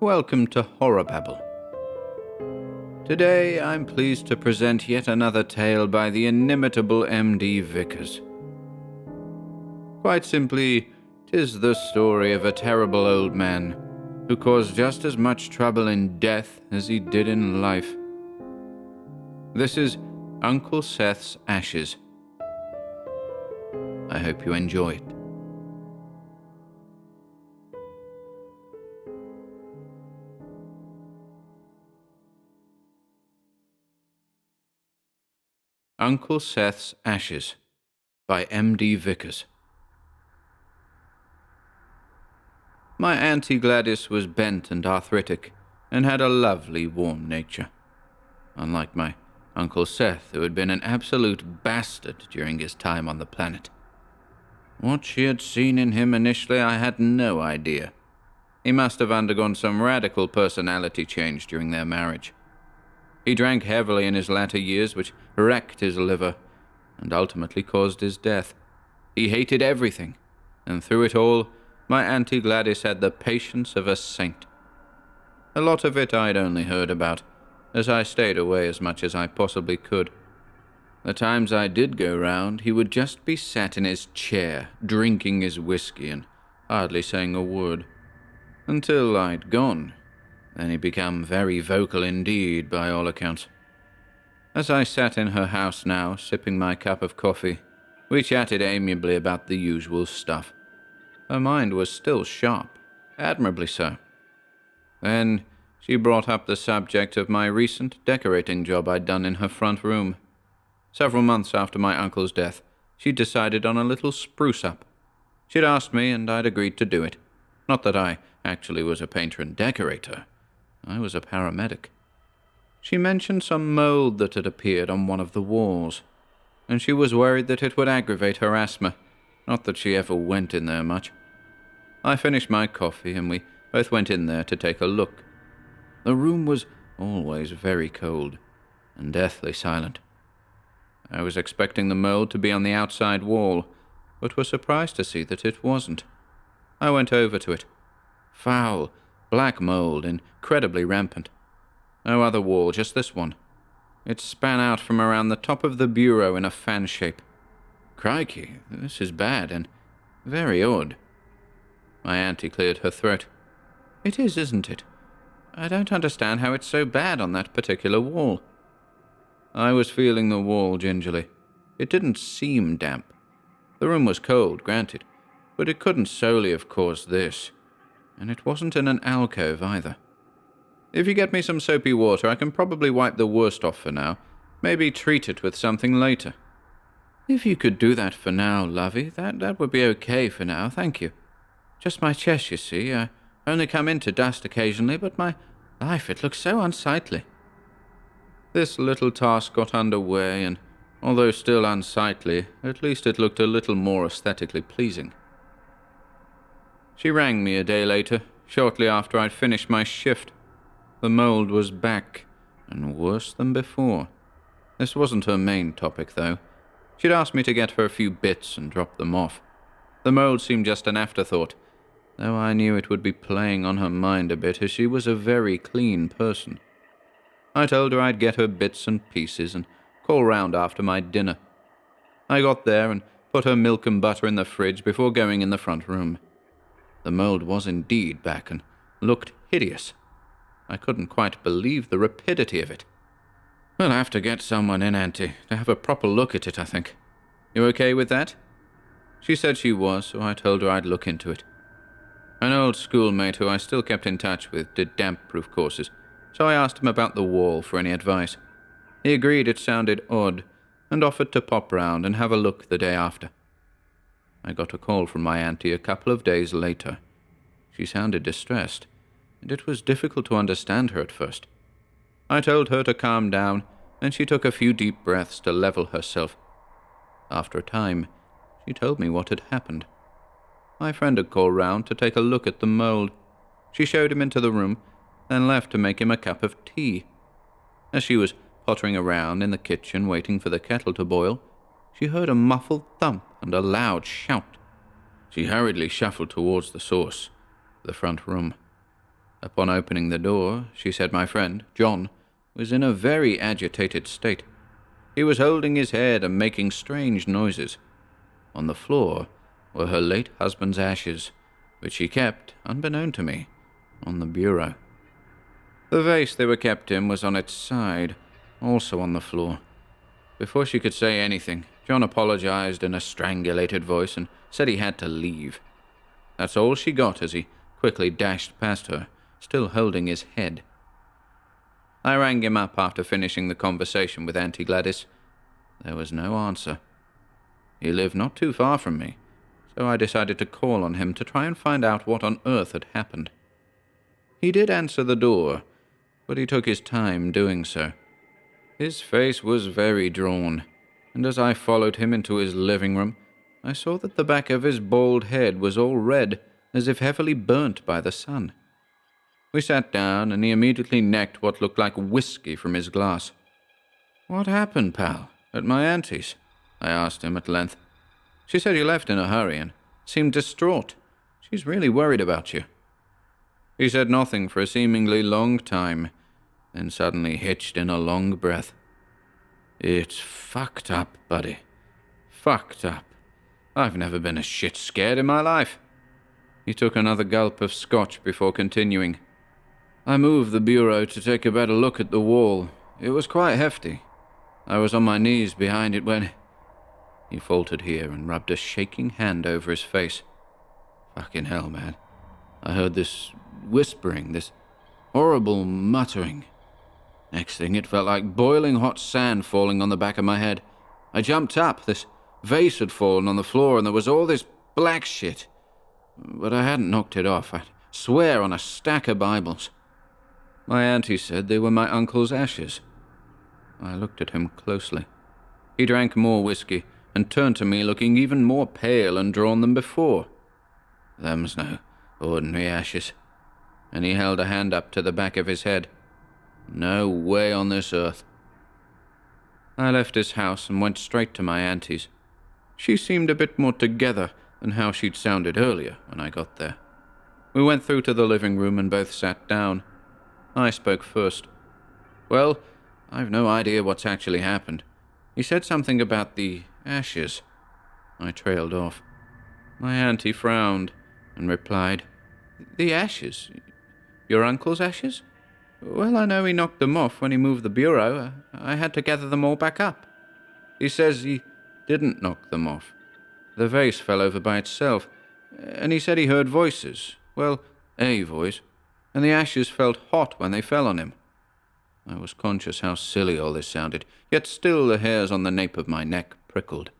Welcome to HorrorBabble. Today I'm pleased to present yet another tale by the inimitable M.D. Vickers. Quite simply, 'tis the story of a terrible old man who caused just as much trouble in death as he did in life. This is Uncle Seth's Ashes. I hope you enjoy it. Uncle Seth's Ashes by M.D. Vickers. My Auntie Gladys was bent and arthritic, and had a lovely, warm nature. Unlike my Uncle Seth, who had been an absolute bastard during his time on the planet. What she had seen in him initially, I had no idea. He must have undergone some radical personality change during their marriage. He drank heavily in his latter years, which wrecked his liver, and ultimately caused his death. He hated everything, and through it all, my Auntie Gladys had the patience of a saint. A lot of it I'd only heard about, as I stayed away as much as I possibly could. The times I did go round, he would just be sat in his chair, drinking his whiskey and hardly saying a word. Until I'd gone. Then he'd become very vocal indeed, by all accounts. As I sat in her house now, sipping my cup of coffee, we chatted amiably about the usual stuff. Her mind was still sharp, admirably so. Then she brought up the subject of my recent decorating job I'd done in her front room. Several months after my uncle's death, she'd decided on a little spruce-up. She'd asked me, and I'd agreed to do it. Not that I actually was a painter and decorator. I was a paramedic. She mentioned some mold that had appeared on one of the walls, and she was worried that it would aggravate her asthma, not that she ever went in there much. I finished my coffee, and we both went in there to take a look. The room was always very cold, and deathly silent. I was expecting the mold to be on the outside wall, but was surprised to see that it wasn't. I went over to it. Foul, black mold, incredibly rampant. No other wall, just this one. It span out from around the top of the bureau in a fan shape. Crikey, this is bad and very odd. My auntie cleared her throat. It is, isn't it? I don't understand how it's so bad on that particular wall. I was feeling the wall gingerly. It didn't seem damp. The room was cold, granted, but it couldn't solely have caused this. And it wasn't in an alcove either. If you get me some soapy water, I can probably wipe the worst off for now. Maybe treat it with something later. If you could do that for now, lovey, that would be okay for now, thank you. Just my chest, you see. I only come in to dust occasionally, but my life, it looks so unsightly. This little task got underway, and although still unsightly, at least it looked a little more aesthetically pleasing. She rang me a day later, shortly after I'd finished my shift. The mold was back, and worse than before. This wasn't her main topic, though. She'd asked me to get her a few bits and drop them off. The mold seemed just an afterthought, though I knew it would be playing on her mind a bit, as she was a very clean person. I told her I'd get her bits and pieces and call round after my dinner. I got there and put her milk and butter in the fridge before going in the front room. The mold was indeed back and looked hideous. I couldn't quite believe the rapidity of it. We'll have to get someone in, Auntie, to have a proper look at it, I think. You okay with that? She said she was, so I told her I'd look into it. An old schoolmate who I still kept in touch with did damp-proof courses, so I asked him about the wall for any advice. He agreed it sounded odd, and offered to pop round and have a look the day after. I got a call from my auntie a couple of days later. She sounded distressed, and it was difficult to understand her at first. I told her to calm down, and she took a few deep breaths to level herself. After a time, she told me what had happened. My friend had called round to take a look at the mold. She showed him into the room, then left to make him a cup of tea. As she was pottering around in the kitchen waiting for the kettle to boil, she heard a muffled thump and a loud shout. She hurriedly shuffled towards the source, the front room. Upon opening the door, she said my friend, John, was in a very agitated state. He was holding his head and making strange noises. On the floor were her late husband's ashes, which he kept, unbeknown to me, on the bureau. The vase they were kept in was on its side, also on the floor. Before she could say anything, John apologized in a strangulated voice and said he had to leave. That's all she got as he quickly dashed past her, still holding his head. I rang him up after finishing the conversation with Auntie Gladys. There was no answer. He lived not too far from me, so I decided to call on him to try and find out what on earth had happened. He did answer the door, but he took his time doing so. His face was very drawn, and as I followed him into his living room, I saw that the back of his bald head was all red, as if heavily burnt by the sun. We sat down, and he immediately necked what looked like whiskey from his glass. "What happened, pal, at my auntie's?" I asked him at length. "She said you left in a hurry and seemed distraught. She's really worried about you." He said nothing for a seemingly long time, then suddenly hitched in a long breath. "It's fucked up, buddy. Fucked up. I've never been as shit scared in my life." He took another gulp of scotch before continuing. "I moved the bureau to take a better look at the wall. It was quite hefty. I was on my knees behind it when—" He faltered here and rubbed a shaking hand over his face. "Fucking hell, man. I heard this whispering, this horrible muttering. Next thing, it felt like boiling hot sand falling on the back of my head. I jumped up. This vase had fallen on the floor, and there was all this black shit. But I hadn't knocked it off. I swear on a stack of Bibles. My auntie said they were my uncle's ashes." I looked at him closely. He drank more whiskey and turned to me looking even more pale and drawn than before. "Them's no ordinary ashes." And he held a hand up to the back of his head. "No way on this earth." I left his house and went straight to my auntie's. She seemed a bit more together than how she'd sounded earlier when I got there. We went through to the living room and both sat down. I spoke first. "Well, I've no idea what's actually happened. He said something about the ashes." I trailed off. My auntie frowned and replied, "The ashes? Your uncle's ashes? Well, I know he knocked them off when he moved the bureau. I had to gather them all back up. He says he didn't knock them off. The vase fell over by itself, and he said he heard voices. Well, a voice, and the ashes felt hot when they fell on him." I was conscious how silly all this sounded, yet still the hairs on the nape of my neck prickled.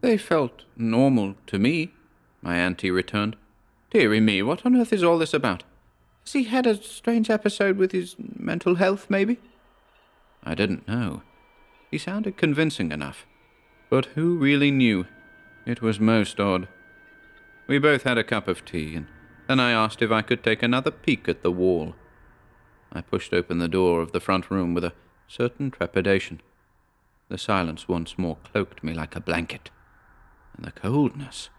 "They felt normal to me," my auntie returned. "Dearie me, what on earth is all this about? Has he had a strange episode with his mental health, maybe?" I didn't know. He sounded convincing enough. But who really knew? It was most odd. We both had a cup of tea, and then I asked if I could take another peek at the wall. I pushed open the door of the front room with a certain trepidation. The silence once more cloaked me like a blanket, and the coldness,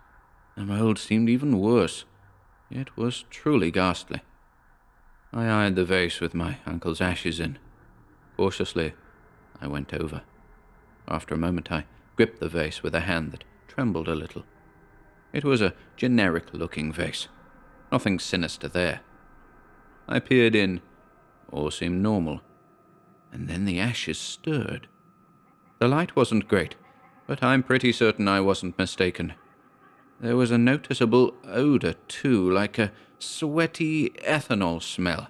the mold seemed even worse. It was truly ghastly. I eyed the vase with my uncle's ashes in. Cautiously, I went over. After a moment, I gripped the vase with a hand that trembled a little. It was a generic-looking vase. Nothing sinister there. I peered in. All seemed normal. And then the ashes stirred. The light wasn't great, but I'm pretty certain I wasn't mistaken. There was a noticeable odor, too, like a sweaty ethanol smell.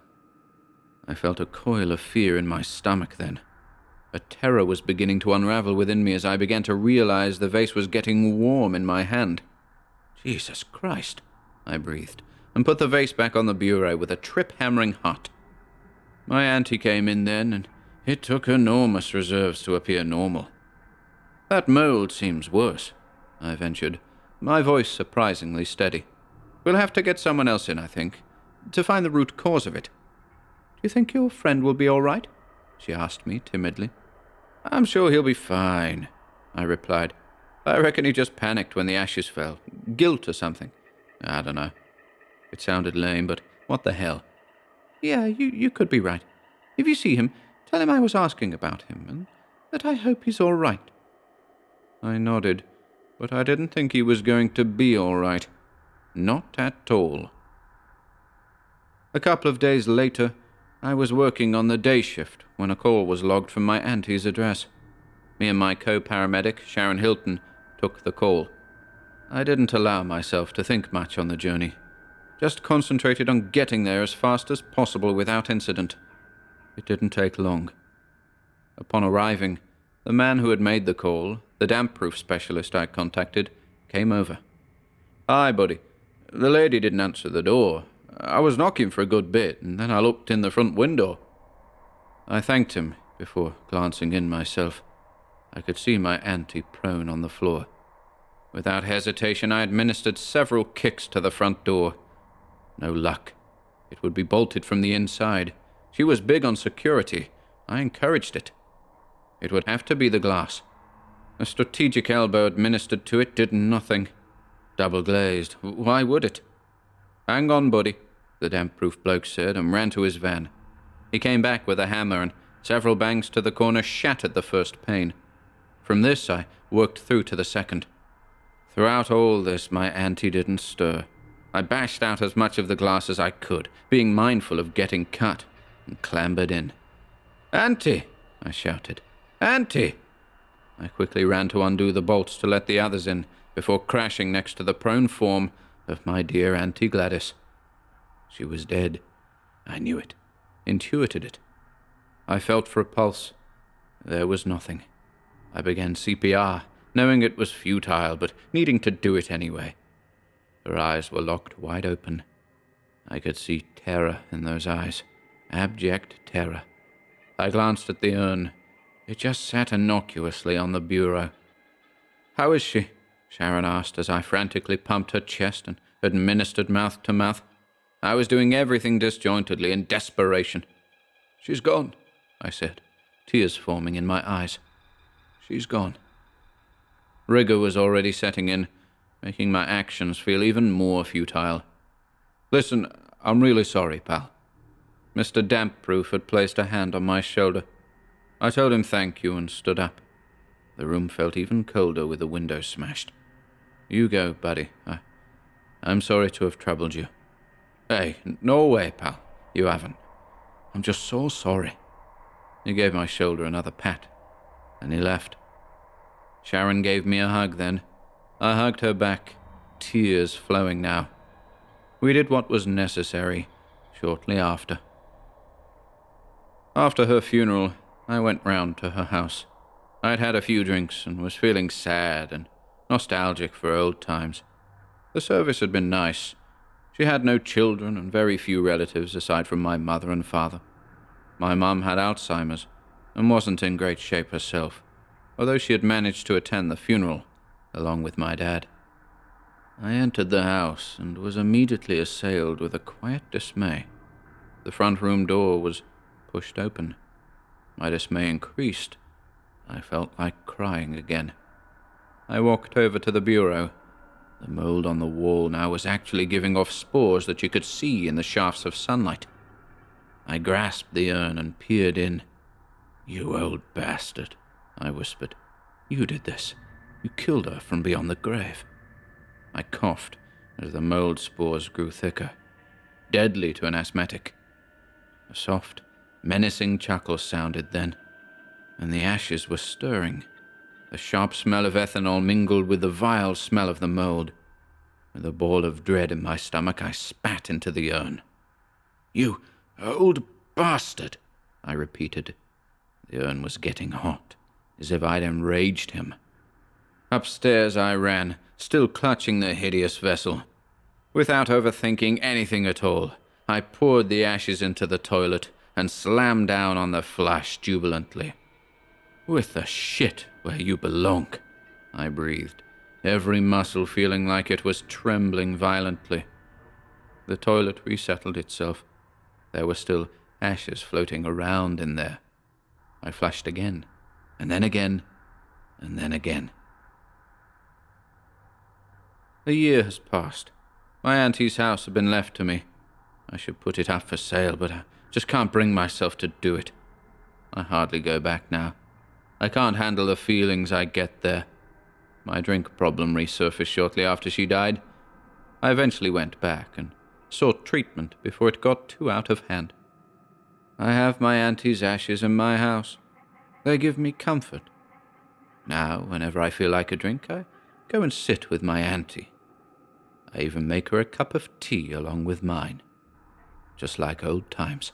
I felt a coil of fear in my stomach then. A terror was beginning to unravel within me as I began to realize the vase was getting warm in my hand. "Jesus Christ," I breathed, and put the vase back on the bureau with a trip-hammering heart. My auntie came in then, and it took enormous reserves to appear normal. "That mold seems worse," I ventured, my voice surprisingly steady. "We'll have to get someone else in, I think, to find the root cause of it." "Do you think your friend will be all right?" she asked me timidly. "I'm sure he'll be fine," I replied. "I reckon he just panicked when the ashes fell. Guilt or something. I don't know." It sounded lame, but what the hell? Yeah, you could be right. If you see him, tell him I was asking about him, and that I hope he's all right." I nodded, but I didn't think he was going to be all right. Not at all. A couple of days later, I was working on the day shift when a call was logged from my auntie's address. Me and my co-paramedic, Sharon Hilton, took the call. I didn't allow myself to think much on the journey. Just concentrated on getting there as fast as possible without incident. It didn't take long. Upon arriving, the man who had made the call, the damp-proof specialist I contacted, came over. "Hi, buddy. The lady didn't answer the door. I was knocking for a good bit, and then I looked in the front window." I thanked him before glancing in myself. I could see my auntie prone on the floor. Without hesitation, I administered several kicks to the front door. No luck. It would be bolted from the inside. She was big on security. I encouraged it. It would have to be the glass. A strategic elbow administered to it did nothing. Double glazed. Why would it? "Hang on, buddy," the damp-proof bloke said, and ran to his van. He came back with a hammer, and several bangs to the corner shattered the first pane. From this, I worked through to the second. Throughout all this, my auntie didn't stir. I bashed out as much of the glass as I could, being mindful of getting cut, and clambered in. "Auntie!" I shouted. "Auntie!" I quickly ran to undo the bolts to let the others in, before crashing next to the prone form of my dear Auntie Gladys. She was dead. I knew it, intuited it. I felt for a pulse. There was nothing. I began CPR, knowing it was futile, but needing to do it anyway. Her eyes were locked wide open. I could see terror in those eyes, abject terror. I glanced at the urn. It just sat innocuously on the bureau. "How is she?" Sharon asked as I frantically pumped her chest and administered mouth to mouth. I was doing everything disjointedly in desperation. "She's gone," I said, tears forming in my eyes. "She's gone." Rigor was already setting in, making my actions feel even more futile. "Listen, I'm really sorry, pal." Mr. Dampproof had placed a hand on my shoulder. I told him thank you and stood up. The room felt even colder with the window smashed. "You go, buddy. I'm sorry to have troubled you." "Hey, no way, pal. You haven't. I'm just so sorry." He gave my shoulder another pat, and he left. Sharon gave me a hug then. I hugged her back, tears flowing now. We did what was necessary shortly after. After her funeral, I went round to her house. I'd had a few drinks and was feeling sad and nostalgic for old times. The service had been nice. She had no children and very few relatives aside from my mother and father. My mum had Alzheimer's and wasn't in great shape herself, although she had managed to attend the funeral along with my dad. I entered the house and was immediately assailed with a quiet dismay. The front room door was pushed open. My dismay increased. I felt like crying again. I walked over to the bureau. The mold on the wall now was actually giving off spores that you could see in the shafts of sunlight. I grasped the urn and peered in. "You old bastard," I whispered. "You did this. You killed her from beyond the grave." I coughed as the mold spores grew thicker, deadly to an asthmatic. A soft, menacing chuckle sounded then, and the ashes were stirring. The sharp smell of ethanol mingled with the vile smell of the mold. With a ball of dread in my stomach, I spat into the urn. "You old bastard," I repeated. The urn was getting hot, as if I'd enraged him. Upstairs I ran, still clutching the hideous vessel. Without overthinking anything at all, I poured the ashes into the toilet and slammed down on the flush jubilantly. "With the shit where you belong," I breathed, every muscle feeling like it was trembling violently. The toilet resettled itself. There were still ashes floating around in there. I flushed again, and then again, and then again. A year has passed. My auntie's house had been left to me. I should put it up for sale, but I just can't bring myself to do it. I hardly go back now. I can't handle the feelings I get there. My drink problem resurfaced shortly after she died. I eventually went back and sought treatment before it got too out of hand. I have my auntie's ashes in my house. They give me comfort. Now, whenever I feel like a drink, I go and sit with my auntie. I even make her a cup of tea along with mine, just like old times.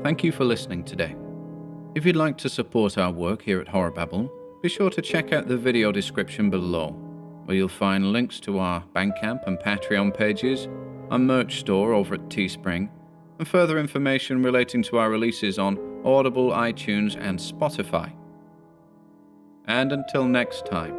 Thank you for listening today. If you'd like to support our work here at HorrorBabble, be sure to check out the video description below, where you'll find links to our Bandcamp and Patreon pages, our merch store over at Teespring, and further information relating to our releases on Audible, iTunes, and Spotify. And until next time,